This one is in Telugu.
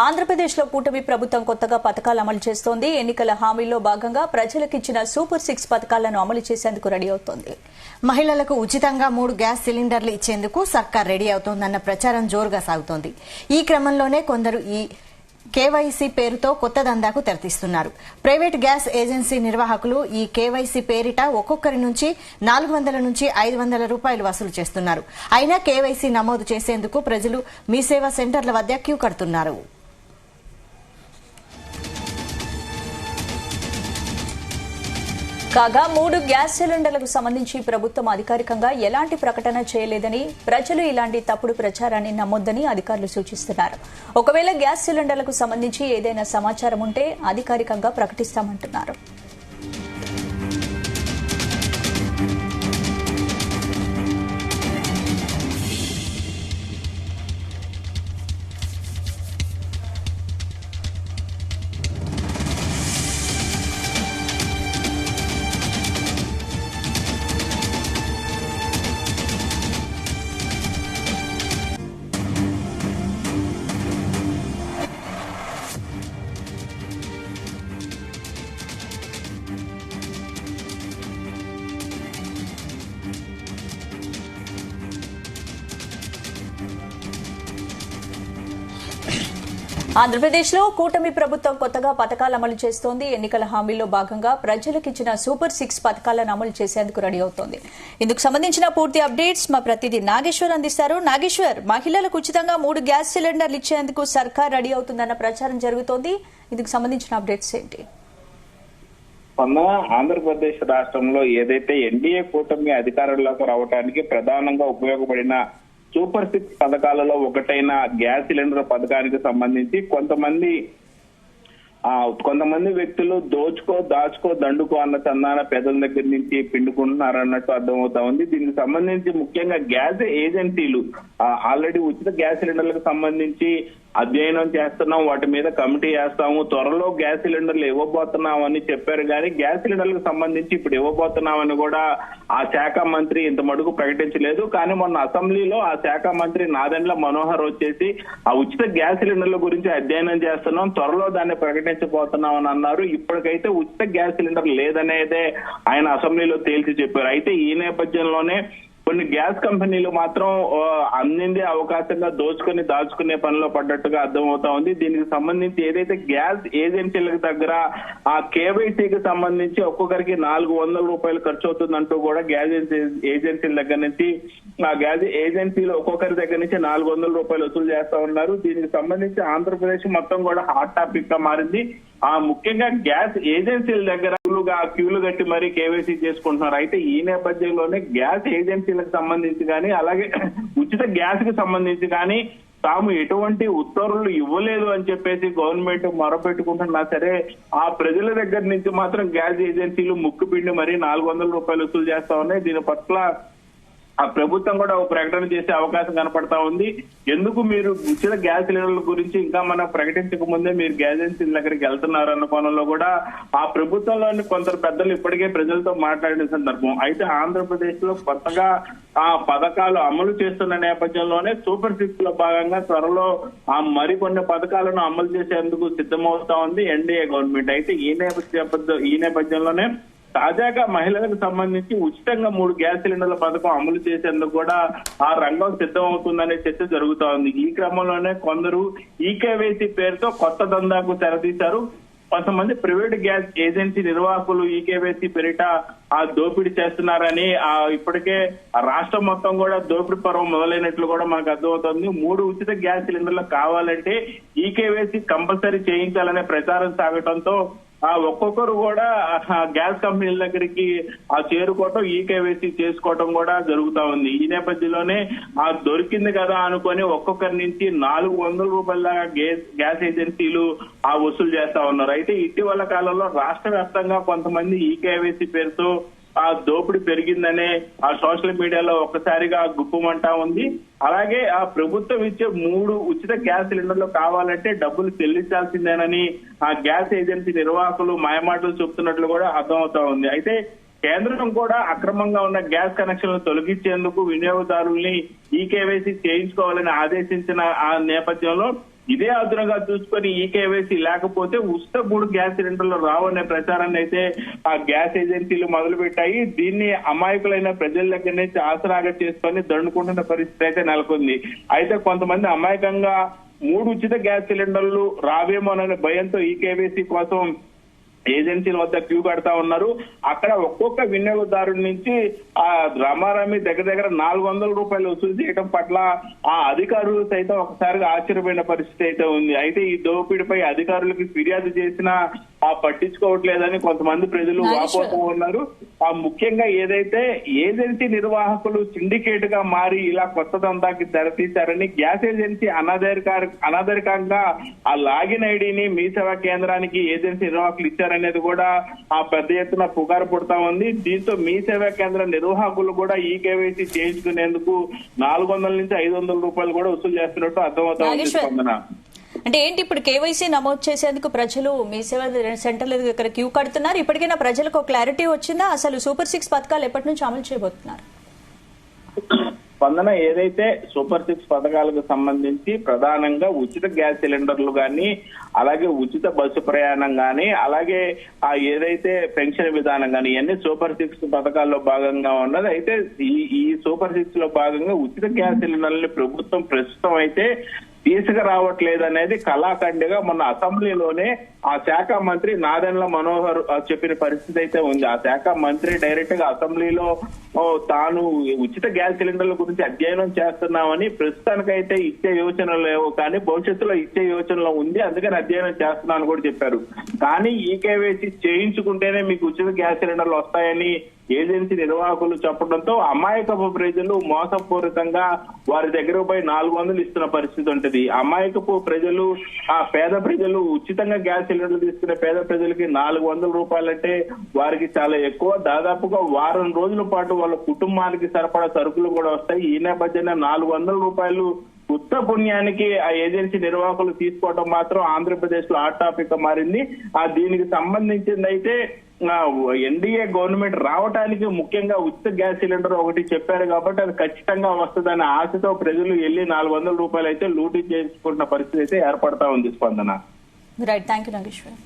ఆంధ్రప్రదేశ్లో కూటమి ప్రభుత్వం కొత్తగా పథకాలు అమలు చేస్తోంది. ఎన్నికల హామీల్లో భాగంగా ప్రజలకిచ్చిన సూపర్ 6 పథకాలను అమలు చేసేందుకు రెడీ అవుతోంది. మహిళలకు ఉచితంగా 3 గ్యాస్ సిలిండర్లు ఇచ్చేందుకు సర్కార్ రెడీ అవుతోందన్న ప్రచారం జోరుగా సాగుతోంది. ఈ క్రమంలోనే కొందరు ఈ కేవైసీ పేరుతో కొత్త దందాకు తెరతీస్తున్నారు. ప్రైవేట్ గ్యాస్ ఏజెన్సీ నిర్వాహకులు ఈ కేవైసీ పేరిట ఒక్కొక్కరి నుంచి 400 నుంచి 500 రూపాయలు వసూలు చేస్తున్నారు. అయినా కేవైసీ నమోదు చేసేందుకు ప్రజలు మీ సేవా సెంటర్ల వద్ద క్యూ కడుతున్నారు. కాగా 3 గ్యాస్ సిలిండర్లకు సంబంధించి ప్రభుత్వం అధికారికంగా ఎలాంటి ప్రకటన చేయలేదని, ప్రజలు ఇలాంటి తప్పుడు ప్రచారాన్ని నమ్మొద్దని అధికారులు సూచిస్తున్నారు. ఒకవేళ గ్యాస్ సిలిండర్లకు సంబంధించి ఏదైనా సమాచారం ఉంటే అధికారికంగా ప్రకటిస్తామంటున్నారు. ఆంధ్రప్రదేశ్లో కూటమి ప్రభుత్వం కొత్తగా పథకాలు అమలు చేస్తోంది. ఎన్నికల హామీల్లో భాగంగా ప్రజలకిచ్చిన సూపర్ 6 పథకాలను అమలు చేసేందుకు రెడీ అవుతోంది. ఇందుకు సంబంధించిన పూర్తి అప్డేట్స్ మా ప్రతినిధి నాగేశ్వర్ అందిస్తారు. నాగేశ్వర్, మహిళలకు ఉచితంగా 3 గ్యాస్ సిలిండర్లు ఇచ్చేందుకు సర్కార్ రెడీ అవుతుందన్న ప్రచారం జరుగుతోంది. ఇందుకు సంబంధించిన అప్డేట్స్ ఏంటి? ఆంధ్రప్రదేశ్ రాష్ట్రంలో ఏదైతే ఎన్డీఏ కూటమి అధికారంలోకి రావడానికి ప్రధానంగా ఉపయోగపడిన సూపర్ 6 పథకాలలో ఒకటైన గ్యాస్ సిలిండర్ పథకానికి సంబంధించి కొంతమంది వ్యక్తులు దాచుకో దండుకో అన్న చందాన పేదల దగ్గర నుంచి పిండుకుంటున్నారు అన్నట్టు అర్థమవుతా ఉంది. దీనికి సంబంధించి ముఖ్యంగా గ్యాస్ ఏజెన్సీలు ఆల్రెడీ ఉచిత గ్యాస్ సిలిండర్లకు సంబంధించి అధ్యయనం చేస్తున్నాం, వాటి మీద కమిటీ వేస్తాము, త్వరలో గ్యాస్ సిలిండర్లు ఇవ్వబోతున్నాం అని చెప్పారు. కానీ గ్యాస్ సిలిండర్లకు సంబంధించి ఇప్పుడు ఇవ్వబోతున్నామని కూడా ఆ శాఖ మంత్రి ఇంత మటుకు ప్రకటించలేదు. కానీ మొన్న అసెంబ్లీలో ఆ శాఖ మంత్రి నాదెండ్ల మనోహర్ వచ్చేసి ఆ ఉచిత గ్యాస్ సిలిండర్ల గురించి అధ్యయనం చేస్తున్నాం, త్వరలో దాన్ని ప్రకటించబోతున్నాం అని అన్నారు. ఇప్పటికైతే ఉచిత గ్యాస్ సిలిండర్ లేదనేదే ఆయన అసెంబ్లీలో తేల్చి చెప్పారు. అయితే ఈ నేపథ్యంలోనే కొన్ని గ్యాస్ కంపెనీలు మాత్రం అందిందే అవకాశంగా దాచుకునే పనిలో పడ్డట్టుగా అర్థమవుతా ఉంది. దీనికి సంబంధించి ఏదైతే గ్యాస్ ఏజెన్సీలకు దగ్గర ఆ కేవైసీకి సంబంధించి ఒక్కొక్కరికి 400 రూపాయలు ఖర్చు అవుతుందంటూ కూడా గ్యాస్ ఏజెన్సీల దగ్గర నుంచి ఆ గ్యాస్ ఏజెన్సీలు ఒక్కొక్కరి దగ్గర నుంచి 400 రూపాయలు వసూలు చేస్తా ఉన్నారు. దీనికి సంబంధించి ఆంధ్రప్రదేశ్ మొత్తం కూడా హాట్ టాపిక్ గా మారింది. ముఖ్యంగా గ్యాస్ ఏజెన్సీల దగ్గర క్యూలు కట్టి మరీ కేవైసీ చేసుకుంటున్నారు. అయితే ఈ నేపథ్యంలోనే గ్యాస్ ఏజెన్సీలకు సంబంధించి కానీ అలాగే ఉచిత గ్యాస్ కి సంబంధించి కానీ తాము ఎటువంటి ఉత్తర్వులు ఇవ్వలేదు అని చెప్పేసి గవర్నమెంట్ మొరపెట్టుకుంటున్నా సరే ఆ ప్రజల దగ్గర నుంచి మాత్రం గ్యాస్ ఏజెన్సీలు ముక్కుపిండి మరీ 400 రూపాయలు వసూలు చేస్తా ఉన్నాయి. దీని పట్ల ఆ ప్రభుత్వం కూడా ఒక ప్రకటన చేసే అవకాశం కనపడతా ఉంది. ఎందుకు మీరు ఉచిత గ్యాస్ సిలిండర్ల గురించి ఇంకా మనం ప్రకటించక ముందే మీరు గ్యాస్ ఏజెన్సీల దగ్గరికి వెళ్తున్నారు అన్న కోణంలో కూడా ఆ ప్రభుత్వంలోని కొందరు పెద్దలు ఇప్పటికే ప్రజలతో మాట్లాడిన సందర్భం. అయితే ఆంధ్రప్రదేశ్ లో కొత్తగా ఆ పథకాలు అమలు చేస్తున్న నేపథ్యంలోనే సూపర్ 6 లో భాగంగా త్వరలో ఆ మరికొన్ని పథకాలను అమలు చేసేందుకు సిద్ధమవుతా ఉంది ఎన్డీఏ గవర్నమెంట్. అయితే ఈ నేపథ్యంలోనే తాజాగా మహిళలకు సంబంధించి ఉచితంగా 3 గ్యాస్ సిలిండర్ల పథకం అమలు చేసేందుకు కూడా ఆ రంగం సిద్ధమవుతుందనే చర్చ జరుగుతా ఉంది. ఈ క్రమంలోనే కొందరు ఈకేవైసీ పేరుతో కొత్త దందాకు తెరతీశారు. కొంతమంది ప్రైవేట్ గ్యాస్ ఏజెన్సీ నిర్వాహకులు ఈకేవైసీ పేరిట ఆ దోపిడీ చేస్తున్నారని ఇప్పటికే రాష్ట్రం మొత్తం కూడా దోపిడీ పర్వం మొదలైనట్లు కూడా మనకు అర్థమవుతుంది. 3 ఉచిత గ్యాస్ సిలిండర్లు కావాలంటే ఈకేవైసీ కంపల్సరీ చేయించాలనే ప్రచారం సాగటంతో ఒక్కొక్కరు కూడా గ్యాస్ కంపెనీల దగ్గరికి చేరుకోవటం ఈకేవైసీ చేసుకోవటం కూడా జరుగుతా ఉంది. ఈ నేపథ్యంలోనే దొరికింది కదా అనుకొని ఒక్కొక్కరి నుంచి 400 రూపాయల దాకా గ్యాస్ ఏజెన్సీలు వసూలు చేస్తా ఉన్నారు. అయితే ఇటీవల కాలంలో రాష్ట్ర వ్యాప్తంగా కొంతమంది ఈకేవైసీ పేరుతో ఆ దోపిడీ పెరిగిందనే ఆ సోషల్ మీడియాలో ఒక్కసారిగా గుప్పమంటా ఉంది. అలాగే ఆ ప్రభుత్వం ఇచ్చే 3 ఉచిత గ్యాస్ సిలిండర్లు కావాలంటే డబ్బులు చెల్లించాల్సిందేనని ఆ గ్యాస్ ఏజెన్సీ నిర్వాహకులు మాయమాటలు చెప్తున్నట్లు కూడా అర్థమవుతా ఉంది. అయితే కేంద్రం కూడా అక్రమంగా ఉన్న గ్యాస్ కనెక్షన్లు తొలగించేందుకు వినియోగదారుల్ని ఈకేవైసీ చేయించుకోవాలని ఆదేశించిన ఆ నేపథ్యంలో ఇదే అదునుగా చూసుకొని ఈ కేవైసీ లేకపోతే ఉచిత 3 గ్యాస్ సిలిండర్లు రావనే ప్రచారాన్ని అయితే ఆ గ్యాస్ ఏజెన్సీలు మొదలు పెట్టాయి. దీన్ని అమాయకులైన ప్రజల దగ్గర నుంచి ఆసరాగా చేసుకొని దండుకుంటున్న పరిస్థితి అయితే నెలకొంది. అయితే కొంతమంది అమాయకంగా 3 ఉచిత గ్యాస్ సిలిండర్లు రావేమోననే భయంతో ఈ కేవైసీ కోసం ఏజెన్సీల వద్ద క్యూ కడతా ఉన్నారు. అక్కడ ఒక్కొక్క వినియోగదారుడి నుంచి ఆ రమారమి దగ్గర 400 రూపాయలు వసూలు చేయడం పట్ల ఆ అధికారులు సైతం ఒకసారిగా ఆశ్చర్యపోయిన పరిస్థితి అయితే ఉంది. అయితే ఈ దోపిడీపై అధికారులకు ఫిర్యాదు చేసినా పట్టించుకోవట్లేదని కొంతమంది ప్రజలు వాపోతూ ఉన్నారు. ఆ ముఖ్యంగా ఏదైతే ఏజెన్సీ నిర్వాహకులు సిండికేట్ గా మారి ఇలా కొత్త దందాకి తెరతీశారని గ్యాస్ ఏజెన్సీ అనధికారికంగా ఆ లాగిన్ ఐడిని మీ సేవా కేంద్రానికి ఏజెన్సీ నిర్వాహకులు ఇచ్చారనేది కూడా ఆ పెద్ద ఎత్తున పుకారు పుడతా ఉంది. దీంతో మీ సేవా కేంద్ర నిర్వాహకులు కూడా ఈ కేవైసీ చేయించుకునేందుకు 400 నుంచి 500 రూపాయలు కూడా వసూలు చేస్తున్నట్టు అర్థమవుతా ఉంది. స్పందన అంటే ఏంటి, ఇప్పుడు కేవైసీ నమోదు చేసేందుకు ప్రజలు మీ సేవా సెంటర్ల దగ్గర క్యూ కడుతున్నారు. ఇప్పటికైనా ప్రజలకు క్లారిటీ వచ్చిందా? అసలు సూపర్ 6 పథకాలు ఎప్పటి నుంచి అమలు చేయబోతున్నారు? స్పందన ఏదైతే సూపర్ 6 పథకాలకు సంబంధించి ప్రధానంగా ఉచిత గ్యాస్ సిలిండర్లు గాని, అలాగే ఉచిత బస్సు ప్రయాణం గాని, అలాగే ఆ ఏదైతే పెన్షన్ విధానం గాని ఇవన్నీ సూపర్ 6 పథకాల్లో భాగంగా ఉన్నది. అయితే ఈ సూపర్ 6 లో భాగంగా ఉచిత గ్యాస్ సిలిండర్లని ప్రభుత్వం ప్రస్తుతం అయితే తీసుకురావట్లేదు అనేది కళాఖండిగా మొన్న అసెంబ్లీలోనే ఆ శాఖ మంత్రి నాదెండ్ల మనోహర్ చెప్పిన పరిస్థితి అయితే ఉంది. ఆ శాఖ మంత్రి డైరెక్ట్ గా అసెంబ్లీలో తాను ఉచిత గ్యాస్ సిలిండర్ల గురించి అధ్యయనం చేస్తున్నామని, ప్రస్తుతానికైతే ఇచ్చే యోచనలు లేవు కానీ భవిష్యత్తులో ఇచ్చే యోచనలో ఉంది, అందుకని అధ్యయనం చేస్తున్నాను కూడా చెప్పారు. కానీ ఈ కేవైసీ చేయించుకుంటేనే మీకు ఉచిత గ్యాస్ సిలిండర్లు వస్తాయని ఏజెన్సీ నిర్వాహకులు చెప్పడంతో అమాయకపు ప్రజలు మోసపూరితంగా వారి దగ్గర పోయి 400 ఇస్తున్న పరిస్థితి ఉంటుంది. అమాయకపు ప్రజలు, ఆ పేద ప్రజలు ఉచితంగా గ్యాస్ సిలిండర్లు తీసుకునే పేద ప్రజలకి 400 రూపాయలంటే వారికి చాలా ఎక్కువ. దాదాపుగా వారం రోజుల పాటు వాళ్ళ కుటుంబానికి సరిపడా సరుకులు కూడా వస్తాయి. ఈ నేపథ్యంలో 400 రూపాయలు ఉత్త పుణ్యానికి ఆ ఏజెన్సీ నిర్వాహకులు తీసుకోవడం మాత్రం ఆంధ్రప్రదేశ్ లో హాట్ టాపిక్ గా మారింది. దీనికి సంబంధించింది అయితే ఎన్డీఏ గవర్నమెంట్ రావడానికి ముఖ్యంగా ఉచిత గ్యాస్ సిలిండర్ ఒకటి చెప్పారు కాబట్టి అది ఖచ్చితంగా వస్తుందనే ఆశతో ప్రజలు వెళ్లి 400 రూపాయలు అయితే లూటీ చేసుకుంటున్న పరిస్థితి అయితే ఏర్పడతా ఉంది. స్పందన. Right, thank you Nageshwar.